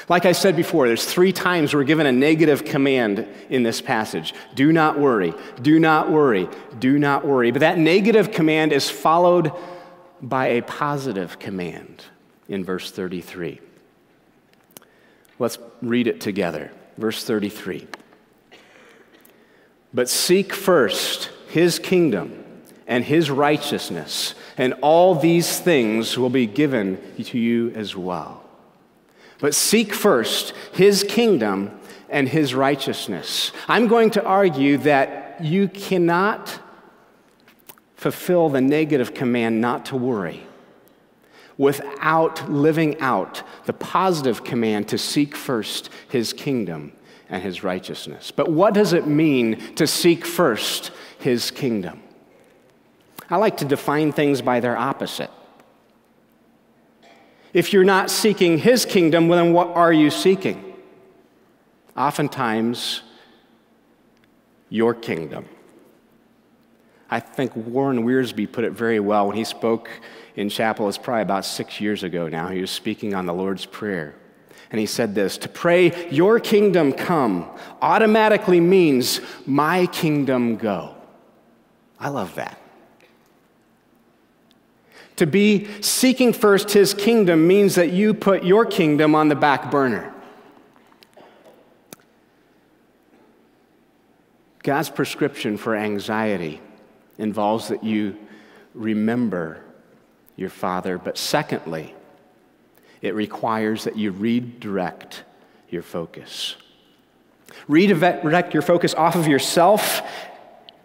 Like I said before, there's 3 times we're given a negative command in this passage. Do not worry, do not worry, do not worry. But that negative command is followed by a positive command in verse 33. Let's read it together. Verse 33. But seek first his kingdom and his righteousness, and all these things will be given to you as well. But seek first his kingdom and his righteousness. I'm going to argue that you cannot fulfill the negative command not to worry without living out the positive command to seek first his kingdom and his righteousness. But what does it mean to seek first his kingdom? I like to define things by their opposite. If you're not seeking his kingdom, well, then what are you seeking? Oftentimes, your kingdom. I think Warren Wiersbe put it very well when he spoke in chapel. It's probably about 6 years ago now. He was speaking on the Lord's Prayer. And he said this: to pray, your kingdom come, automatically means my kingdom go. I love that. To be seeking first his kingdom means that you put your kingdom on the back burner. God's prescription for anxiety involves that you remember your Father, but secondly, it requires that you redirect your focus. Redirect your focus off of yourself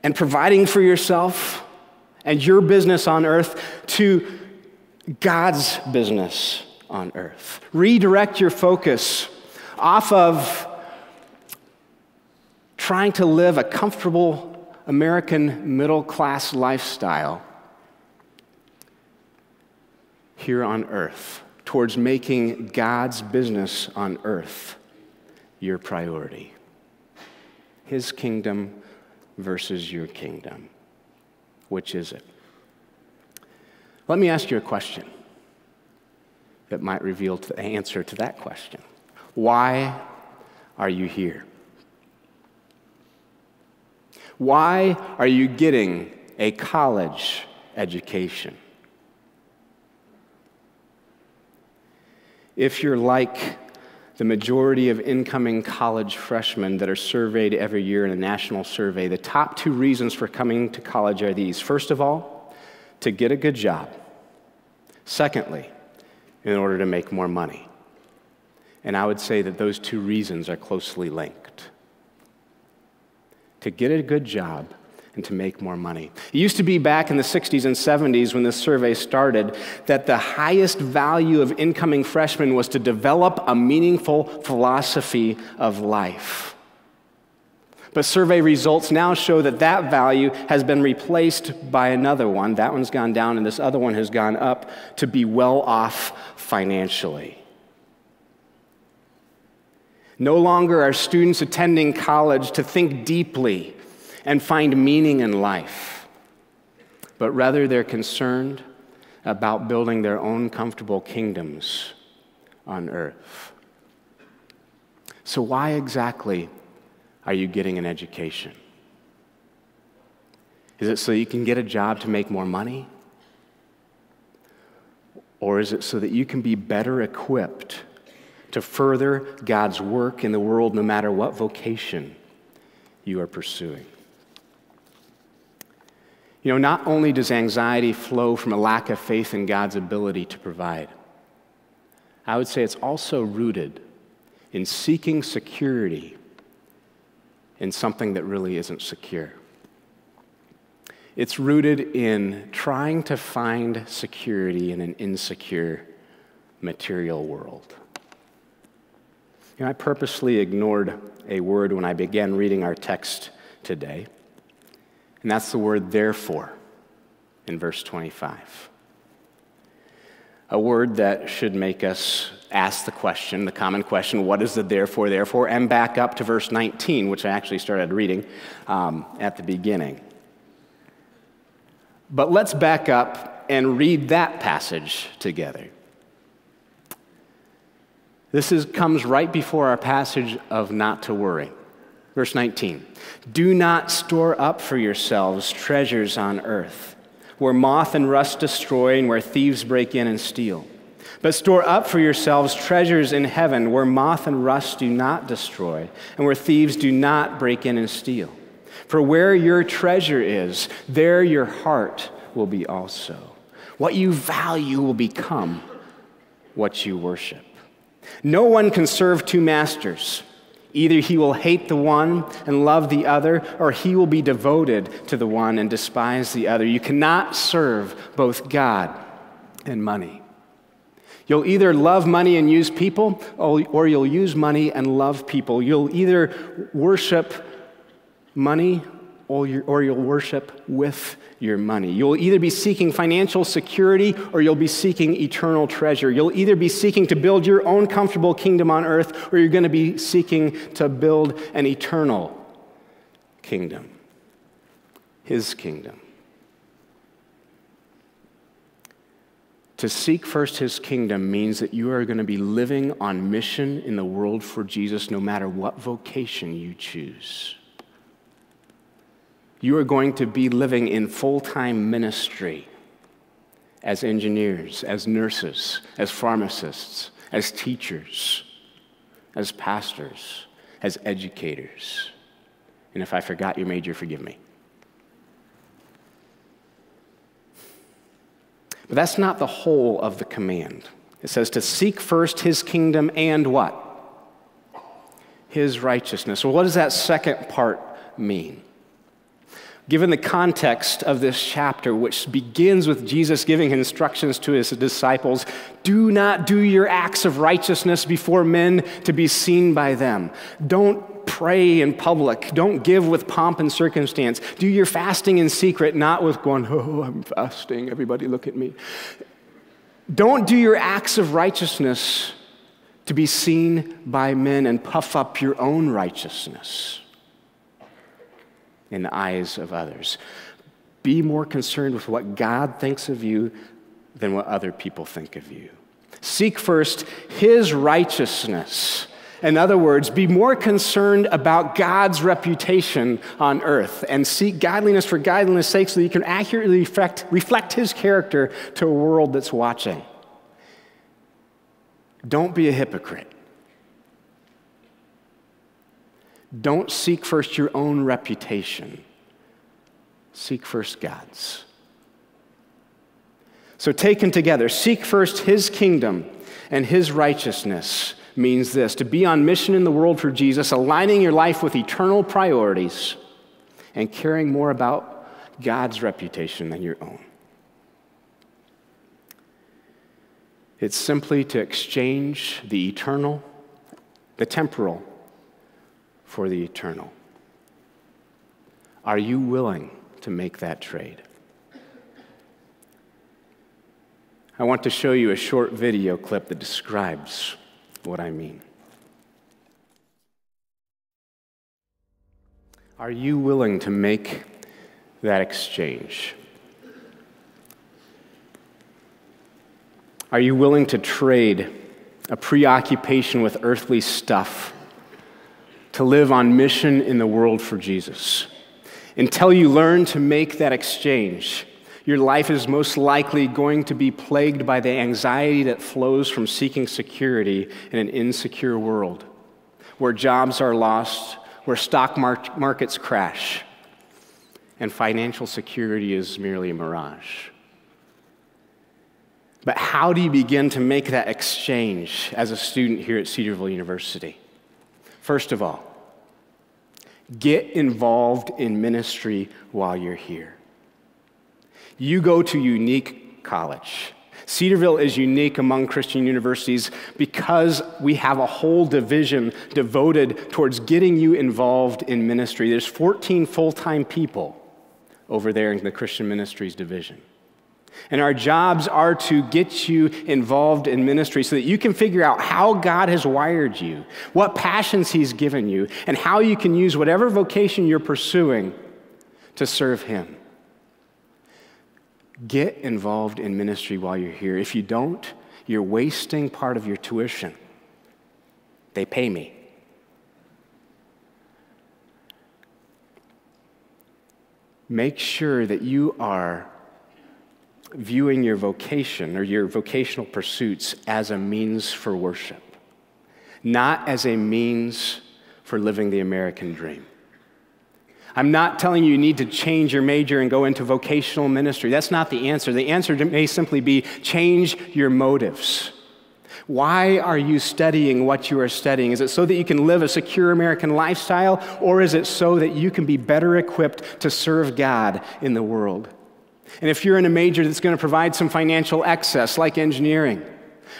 and providing for yourself and your business on earth to God's business on earth. Redirect your focus off of trying to live a comfortable American middle-class lifestyle here on earth towards making God's business on earth your priority. His kingdom versus your kingdom. Which is it? Let me ask you a question that might reveal the answer to that question. Why are you here? Why are you getting a college education? If you're like the majority of incoming college freshmen that are surveyed every year in a national survey, the top 2 reasons for coming to college are these. First of all, to get a good job. Secondly, in order to make more money. And I would say that those 2 reasons are closely linked. To get a good job and to make more money. It used to be back in the 60s and 70s when this survey started that the highest value of incoming freshmen was to develop a meaningful philosophy of life. But survey results now show that that value has been replaced by another one. That one's gone down and this other one has gone up to be well off financially. No longer are students attending college to think deeply and find meaning in life, but rather they're concerned about building their own comfortable kingdoms on earth. So why exactly are you getting an education? Is it so you can get a job to make more money? Or is it so that you can be better equipped to further God's work in the world no matter what vocation you are pursuing? You know, not only does anxiety flow from a lack of faith in God's ability to provide, I would say it's also rooted in seeking security in something that really isn't secure. It's rooted in trying to find security in an insecure material world. You know, I purposely ignored a word when I began reading our text today. And that's the word therefore in verse 25. A word that should make us ask the question, the common question, what is the therefore, and back up to verse 19, which I actually started reading at the beginning. But let's back up and read that passage together. Comes right before our passage of not to worry. Verse 19, do not store up for yourselves treasures on earth, where moth and rust destroy and where thieves break in and steal. But store up for yourselves treasures in heaven, where moth and rust do not destroy and where thieves do not break in and steal. For where your treasure is, there your heart will be also. What you value will become what you worship. No one can serve two masters. Either he will hate the one and love the other, or he will be devoted to the one and despise the other. You cannot serve both God and money. You'll either love money and use people, or you'll use money and love people. You'll either worship money or you'll worship with your money. You'll either be seeking financial security or you'll be seeking eternal treasure. You'll either be seeking to build your own comfortable kingdom on earth or you're going to be seeking to build an eternal kingdom, His kingdom. To seek first His kingdom means that you are going to be living on mission in the world for Jesus no matter what vocation you choose. You are going to be living in full-time ministry as engineers, as nurses, as pharmacists, as teachers, as pastors, as educators. And if I forgot your major, forgive me. But that's not the whole of the command. It says to seek first His kingdom and what? His righteousness. Well, what does that second part mean? Given the context of this chapter, which begins with Jesus giving instructions to His disciples, do not do your acts of righteousness before men to be seen by them. Don't pray in public. Don't give with pomp and circumstance. Do your fasting in secret, not with going, oh, I'm fasting, everybody look at me. Don't do your acts of righteousness to be seen by men and puff up your own righteousness in the eyes of others. Be more concerned with what God thinks of you than what other people think of you. Seek first His righteousness. In other words, be more concerned about God's reputation on earth and seek godliness for godliness' sake so that you can accurately reflect His character to a world that's watching. Don't be a hypocrite. Don't seek first your own reputation. Seek first God's. So taken together, seek first His kingdom and His righteousness means this: to be on mission in the world for Jesus, aligning your life with eternal priorities and caring more about God's reputation than your own. It's simply to exchange the eternal, the temporal, for the eternal. Are you willing to make that trade? I want to show you a short video clip that describes what I mean. Are you willing to make that exchange? Are you willing to trade a preoccupation with earthly stuff to live on mission in the world for Jesus? Until you learn to make that exchange, your life is most likely going to be plagued by the anxiety that flows from seeking security in an insecure world, where jobs are lost, where stock markets crash, and financial security is merely a mirage. But how do you begin to make that exchange as a student here at Cedarville University? First of all, get involved in ministry while you're here. You go to unique college. Cedarville is unique among Christian universities because we have a whole division devoted towards getting you involved in ministry. There's 14 full-time people over there in the Christian Ministries division. And our jobs are to get you involved in ministry so that you can figure out how God has wired you, what passions He's given you, and how you can use whatever vocation you're pursuing to serve Him. Get involved in ministry while you're here. If you don't, you're wasting part of your tuition they pay me. Make sure that you are viewing your vocation or your vocational pursuits as a means for worship, not as a means for living the American dream. I'm not telling you need to change your major and go into vocational ministry. That's not the answer. The answer may simply be change your motives. Why are you studying what you are studying? Is it so that you can live a secure American lifestyle, or is it so that you can be better equipped to serve God in the world? And if you're in a major that's going to provide some financial excess, like engineering,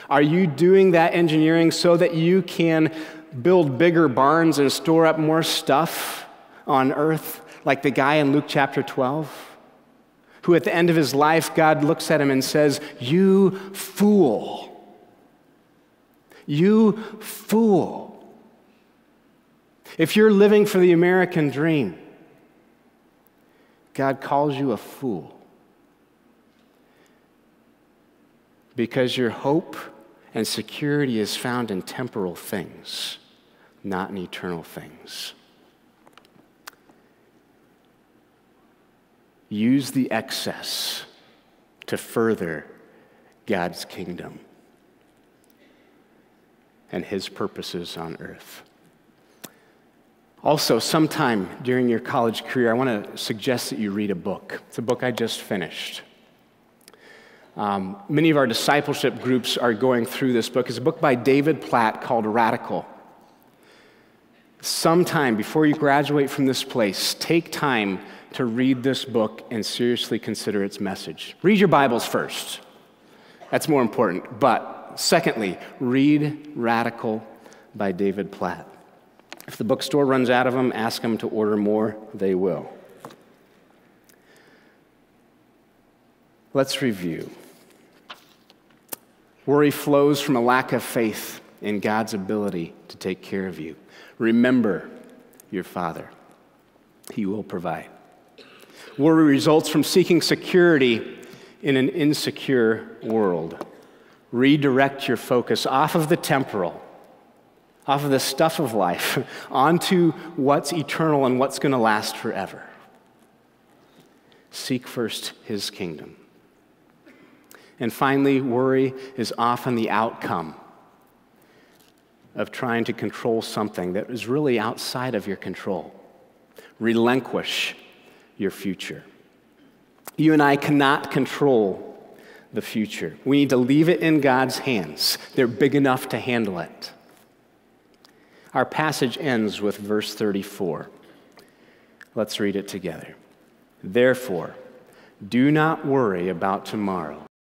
are you doing that engineering so that you can build bigger barns and store up more stuff on earth, like the guy in Luke chapter 12, who at the end of his life, God looks at him and says, "You fool. You fool." If you're living for the American dream, God calls you a fool because your hope and security is found in temporal things, not in eternal things. Use the excess to further God's kingdom and His purposes on earth. Also, sometime during your college career, I want to suggest that you read a book. It's a book I just finished. Many of our discipleship groups are going through this book. It's a book by David Platt called Radical. Sometime before you graduate from this place, take time to read this book and seriously consider its message. Read your Bibles first. That's more important. But secondly, read Radical by David Platt. If the bookstore runs out of them, ask them to order more. They will. Let's review. Worry flows from a lack of faith in God's ability to take care of you. Remember your Father. He will provide. Worry results from seeking security in an insecure world. Redirect your focus off of the temporal, off of the stuff of life, onto what's eternal and what's going to last forever. Seek first His kingdom. And finally, worry is often the outcome of trying to control something that is really outside of your control. Relinquish your future. You and I cannot control the future. We need to leave it in God's hands. They're big enough to handle it. Our passage ends with verse 34. Let's read it together. Therefore, do not worry about tomorrow,